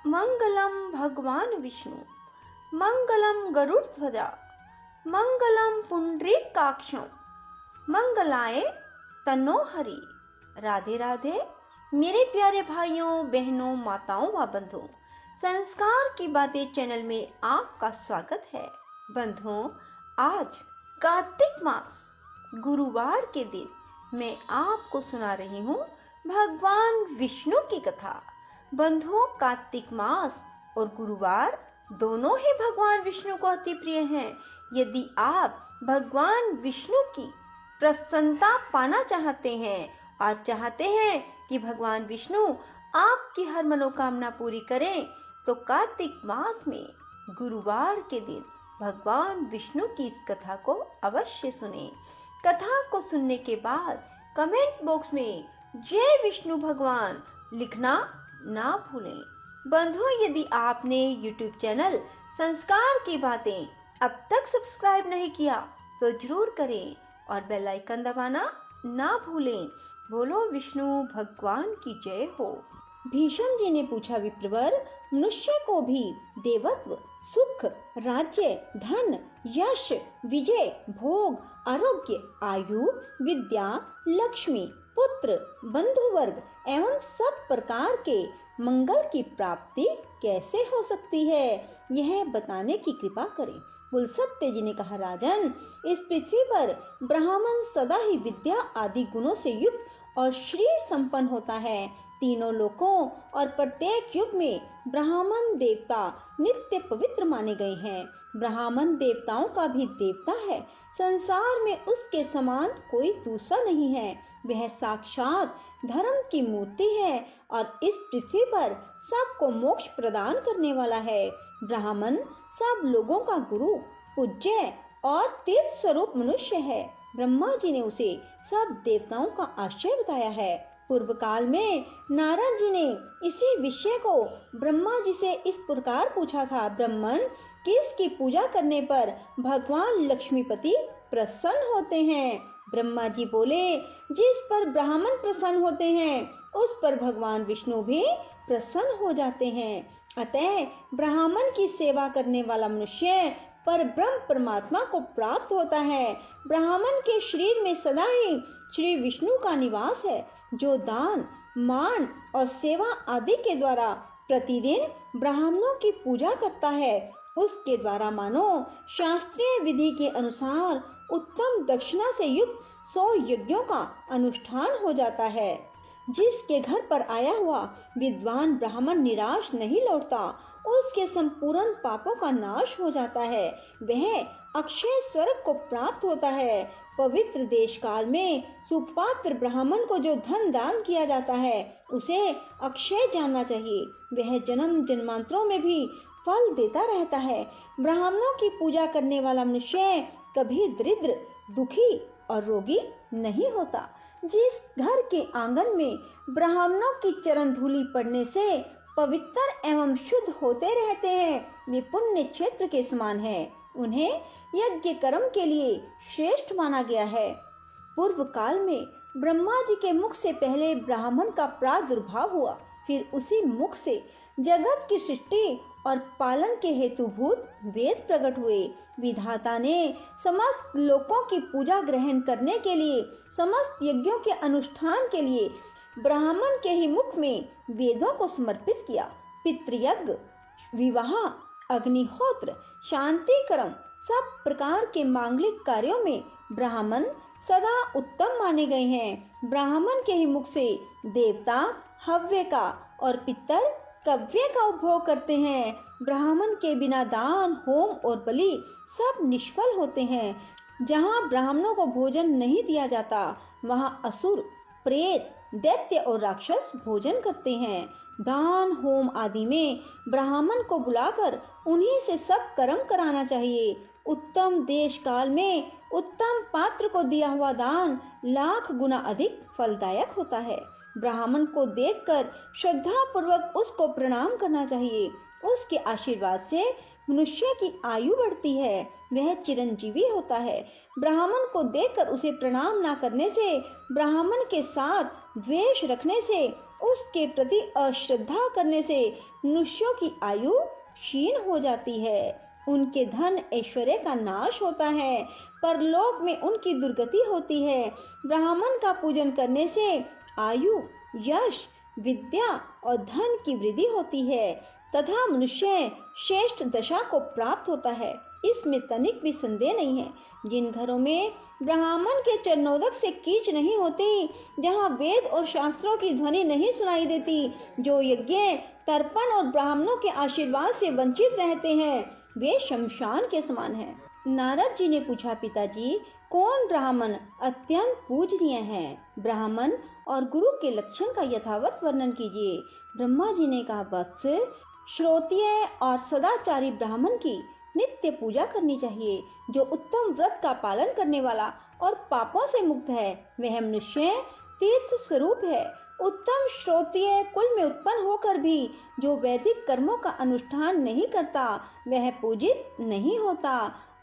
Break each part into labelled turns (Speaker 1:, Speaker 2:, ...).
Speaker 1: मंगलम भगवान विष्णु, मंगलम गरुड़ध्वजा, मंगलम पुंडरीकाक्षं, मंगलाय तनो हरि। राधे राधे मेरे प्यारे भाइयों बहनों माताओं व बंधुओं, संस्कार की बातें चैनल में आपका स्वागत है। बंधुओं, आज कार्तिक मास गुरुवार के दिन मैं आपको सुना रही हूँ भगवान विष्णु की कथा। बंधुओं, कार्तिक मास और गुरुवार दोनों ही भगवान विष्णु को अति प्रिय हैं। यदि आप भगवान विष्णु की प्रसन्नता पाना चाहते हैं और चाहते हैं कि भगवान विष्णु आपकी हर मनोकामना पूरी करें, तो कार्तिक मास में गुरुवार के दिन भगवान विष्णु की इस कथा को अवश्य सुनें। कथा को सुनने के बाद कमेंट बॉक्स में जय विष्णु भगवान लिखना ना भूलें। बंधुओं, यदि आपने YouTube चैनल संस्कार की बातें अब तक सब्सक्राइब नहीं किया तो जरूर करें और बेल आइकन दबाना ना भूलें। बोलो विष्णु भगवान की जय हो। भीष्म जी ने पूछा, विप्रवर, मनुष्य को भी देवत्व, सुख, राज्य, धन, यश, विजय, भोग, आरोग्य, आयु, विद्या, लक्ष्मी, पुत्र, बंधु वर्ग एवं सब प्रकार के मंगल की प्राप्ति कैसे हो सकती है, यह बताने की कृपा करें। कुलसत्य जी ने कहा, राजन, इस पृथ्वी पर ब्राह्मण सदा ही विद्या आदि गुणों से युक्त और श्री संपन्न होता है। तीनों लोकों और प्रत्येक युग में ब्राह्मण देवता नित्य पवित्र माने गए हैं। ब्राह्मण देवताओं का भी देवता है। संसार में उसके समान कोई दूसरा नहीं है। वह साक्षात धर्म की मूर्ति है और इस पृथ्वी पर सबको मोक्ष प्रदान करने वाला है। ब्राह्मण सब लोगों का गुरु, पूज्य और तीर्थ स्वरूप मनुष्य है। ब्रह्मा जी ने उसे सब देवताओं का आश्रय बताया है। पूर्व काल में नारद जी ने इसी विषय को ब्रह्मा जी से इस प्रकार पूछा था, ब्राह्मण किसकी पूजा करने पर भगवान लक्ष्मीपति प्रसन्न होते हैं? ब्रह्मा जी बोले, जिस पर ब्राह्मण प्रसन्न होते हैं उस पर भगवान विष्णु भी प्रसन्न हो जाते हैं। अतः ब्राह्मण की सेवा करने वाला मनुष्य पर ब्रह्म परमात्मा को प्राप्त होता है। ब्राह्मण के शरीर में सदा ही श्री विष्णु का निवास है, जो दान, मान और सेवा आदि के द्वारा प्रतिदिन ब्राह्मणों की पूजा करता है। उसके द्वारा मानो शास्त्रीय विधि के अनुसार उत्तम दक्षिणा से युक्त 100 यज्ञों का अनुष्ठान हो जाता है। जिसके घर पर आया हुआ विद्वान ब्राह्मण निराश नहीं लौटता, उसके संपूर्ण पापों का नाश हो जाता है। वह अक्षय स्वर्ग को प्राप्त होता है। पवित्र देश काल में सुपात्र ब्राह्मण को जो धन दान किया जाता है उसे अक्षय जानना चाहिए। वह जन्म जन्मांतरों में भी फल देता रहता है। ब्राह्मणों की पूजा करने वाला मनुष्य कभी दरिद्र, दुखी और रोगी नहीं होता। जिस घर के आंगन में ब्राह्मणों की चरण धूलि पड़ने से पवित्र एवं शुद्ध होते रहते हैं, वे पुण्य क्षेत्र के समान है। उन्हें यज्ञ कर्म के लिए श्रेष्ठ माना गया है। पूर्व काल में ब्रह्मा जी के मुख से पहले ब्राह्मण का प्रादुर्भाव हुआ, फिर उसी मुख से जगत की सृष्टि और पालन के हेतुभूत वेद प्रकट हुए। विधाता ने समस्त लोकों की पूजा ग्रहण करने के लिए, समस्त यज्ञों के अनुष्ठान के लिए ब्राह्मण के ही मुख में वेदों को समर्पित किया। पितृयज्ञ, विवाह, अग्निहोत्र, शांति कर्म, सब प्रकार के मांगलिक कार्यों में ब्राह्मण सदा उत्तम माने गए हैं। ब्राह्मण के ही मुख से देवता हव्य का और पितर कव्य का उपभोग करते हैं। ब्राह्मण के बिना दान, होम और बलि सब निष्फल होते हैं। जहाँ ब्राह्मणों को भोजन नहीं दिया जाता, वहाँ असुर, प्रेत, दैत्य और राक्षस भोजन करते हैं। दान, होम आदि में ब्राह्मण को बुलाकर उन्हीं से सब कर्म कराना चाहिए। उत्तम देश काल में उत्तम पात्र को दिया हुआ दान लाख गुना अधिक फलदायक होता है। ब्राह्मण को देखकर श्रद्धा पूर्वक उसको प्रणाम करना चाहिए। उसके आशीर्वाद से मनुष्य की आयु बढ़ती है, वह चिरंजीवी होता है। ब्राह्मण को देखकर उसे प्रणाम न करने से, ब्राह्मण के साथ द्वेष रखने से, उसके प्रति अश्रद्धा करने से मनुष्यों की आयु क्षीण हो जाती है। उनके धन ऐश्वर्य का नाश होता है, परलोक में उनकी दुर्गति होती है। ब्राह्मण का पूजन करने से आयु, यश, विद्या और धन की वृद्धि होती है तथा मनुष्य श्रेष्ठ दशा को प्राप्त होता है। इसमें तनिक भी संदेह नहीं है। जिन घरों में ब्राह्मण के चरणोदक से कीच नहीं होती, जहाँ वेद और शास्त्रों की ध्वनि नहीं सुनाई देती, जो यज्ञ, तर्पण और ब्राह्मणों के आशीर्वाद से वंचित रहते हैं, वे शमशान के समान हैं। नारद जी ने पूछा, पिताजी, कौन ब्राह्मण अत्यंत पूजनीय है? ब्राह्मण और गुरु के लक्षण का यथावत वर्णन कीजिए। ब्रह्मा जी ने कहा, वत्स, श्रोत्रिय और सदाचारी ब्राह्मण की नित्य पूजा करनी चाहिए। जो उत्तम व्रत का पालन करने वाला और पापों से मुक्त है, वह मनुष्य तीर्थ स्वरूप है। उत्तम श्रोत्रिय कुल में उत्पन्न होकर भी जो वैदिक कर्मों का अनुष्ठान नहीं करता, वह पूजित नहीं होता।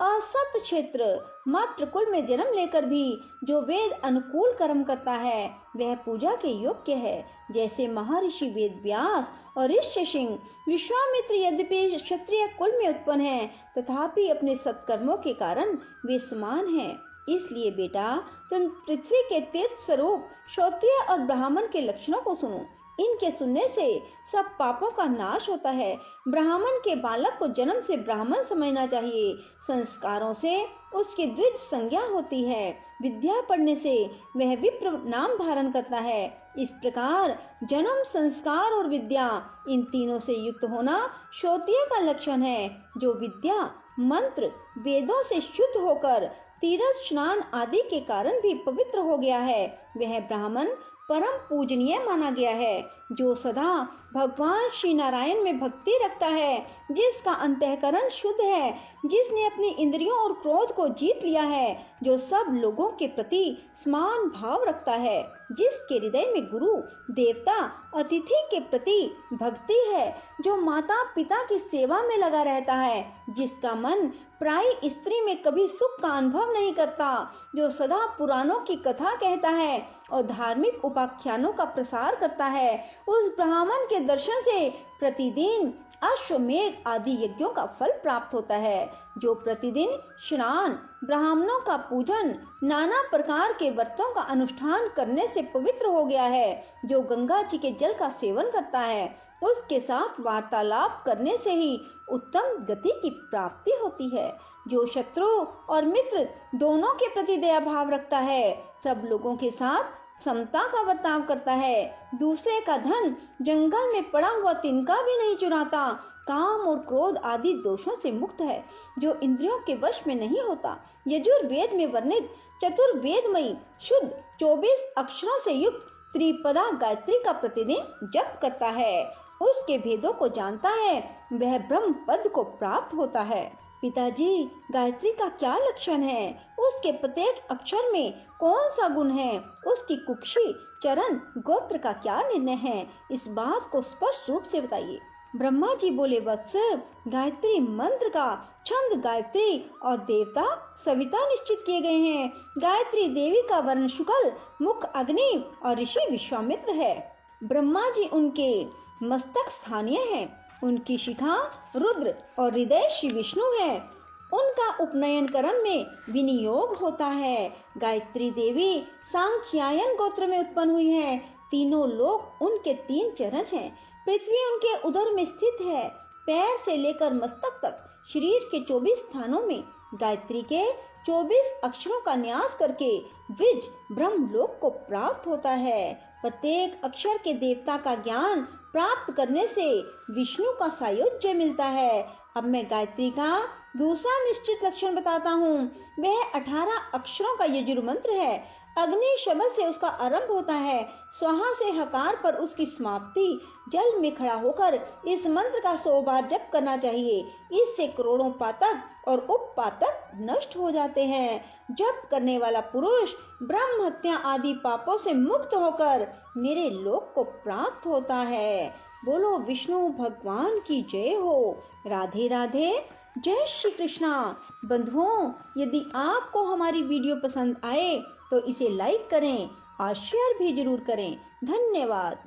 Speaker 1: असत क्षेत्र मात्र कुल में जन्म लेकर भी जो वेद अनुकूल कर्म करता है, वह पूजा के योग्य है। जैसे महर्षि वेद व्यास और ऋष्यसिंह, विश्वामित्र यद्यपि क्षत्रिय कुल में उत्पन्न है, तथापि अपने सत्कर्मों के कारण वे समान हैं। इसलिए बेटा, तुम पृथ्वी के तीर्थ स्वरूप क्षत्रिय और ब्राह्मण के लक्षणों को सुनो। इनके सुनने से सब पापों का नाश होता है। ब्राह्मण के बालक को जन्म से ब्राह्मण समझना चाहिए। संस्कारों से उसकी द्विज संज्ञा होती है। विद्या पढ़ने से वह विप्र नाम धारण करता है। इस प्रकार जन्म, संस्कार और विद्या, इन तीनों से युक्त होना क्षत्रिय का लक्षण है। जो विद्या, मंत्र, वेदों से शुद्ध होकर तीर्थ स्नान आदि के कारण भी पवित्र हो गया है, वह ब्राह्मण परम पूजनीय माना गया है। जो सदा भगवान श्री नारायण में भक्ति रखता है, जिसका अंतःकरण शुद्ध है, जिसने अपनी इंद्रियों और क्रोध को जीत लिया है, जो सब लोगों के प्रति समान भाव रखता है, जिसके हृदय में गुरु, देवता, अतिथि के प्रति भक्ति है, जो माता पिता की सेवा में लगा रहता है, जिसका मन प्राय स्त्री में कभी सुख का अनुभव नहीं करता, जो सदा पुराणों की कथा कहता है और धार्मिक उपाख्यानों का प्रसार करता है, उस ब्राह्मण के दर्शन से प्रतिदिन अश्वमेध आदि यज्ञों का फल प्राप्त होता है। जो प्रतिदिन स्नान, ब्राह्मणों का पूजन, नाना प्रकार के व्रतों का अनुष्ठान करने से पवित्र हो गया है, जो गंगा जी के जल का सेवन करता है, उसके साथ वार्तालाप करने से ही उत्तम गति की प्राप्ति होती है। जो शत्रु और मित्र दोनों के प्रति दया भाव रखता है, सब लोगों के साथ समता का बर्ताव करता है, दूसरे का धन जंगल में पड़ा हुआ तिनका भी नहीं चुराता, काम और क्रोध आदि दोषों से मुक्त है, जो इंद्रियों के वश में नहीं होता, यजुर्वेद में वर्णित चतुर्वेदमयी शुद्ध 24 अक्षरों से युक्त त्रिपदा गायत्री का प्रतिदिन जप करता है, उसके भेदों को जानता है, वह ब्रह्म पद को प्राप्त होता है। पिताजी, गायत्री का क्या लक्षण है? उसके प्रत्येक अक्षर में कौन सा गुण है? उसकी कुक्षी, चरण, गोत्र का क्या निर्णय है? इस बात को स्पष्ट रूप से बताइए। ब्रह्मा जी बोले, वत्स, गायत्री मंत्र का छंद गायत्री और देवता सविता निश्चित किए गए हैं। गायत्री देवी का वर्ण शुक्ल, मुख अग्नि और ऋषि विश्वामित्र है। ब्रह्मा जी उनके मस्तक स्थानीय है, उनकी शिखा रुद्र और हृदय श्री विष्णु है। उनका उपनयन कर्म में विनियोग होता है। गायत्री देवी सांख्यायन गोत्र में उत्पन्न हुई है। तीनों लोक उनके 3 चरण हैं। पृथ्वी उनके उदर में स्थित है। पैर से लेकर मस्तक तक शरीर के 24 स्थानों में गायत्री के 24 अक्षरों का न्यास करके द्विज ब्रह्मलोक को प्राप्त होता है। प्रत्येक अक्षर के देवता का ज्ञान प्राप्त करने से विष्णु का सायुज्य मिलता है। अब मैं गायत्री का दूसरा निश्चित लक्षण बताता हूँ। वह 18 अक्षरों का यजुर मंत्र है। अग्नि शब्द से उसका आरंभ होता है, स्वाहा से हकार पर उसकी समाप्ति। जल में खड़ा होकर इस मंत्र का 100 बार जप करना चाहिए। इससे करोड़ों पातक और उपपातक नष्ट हो जाते हैं। जप करने वाला पुरुष ब्रह्म हत्या आदि पापों से मुक्त होकर मेरे लोक को प्राप्त होता है। बोलो विष्णु भगवान की जय हो। राधे राधे, जय श्री कृष्णा। बंधुओं, यदि आपको हमारी वीडियो पसंद आए तो इसे लाइक करें और शेयर भी जरूर करें। धन्यवाद।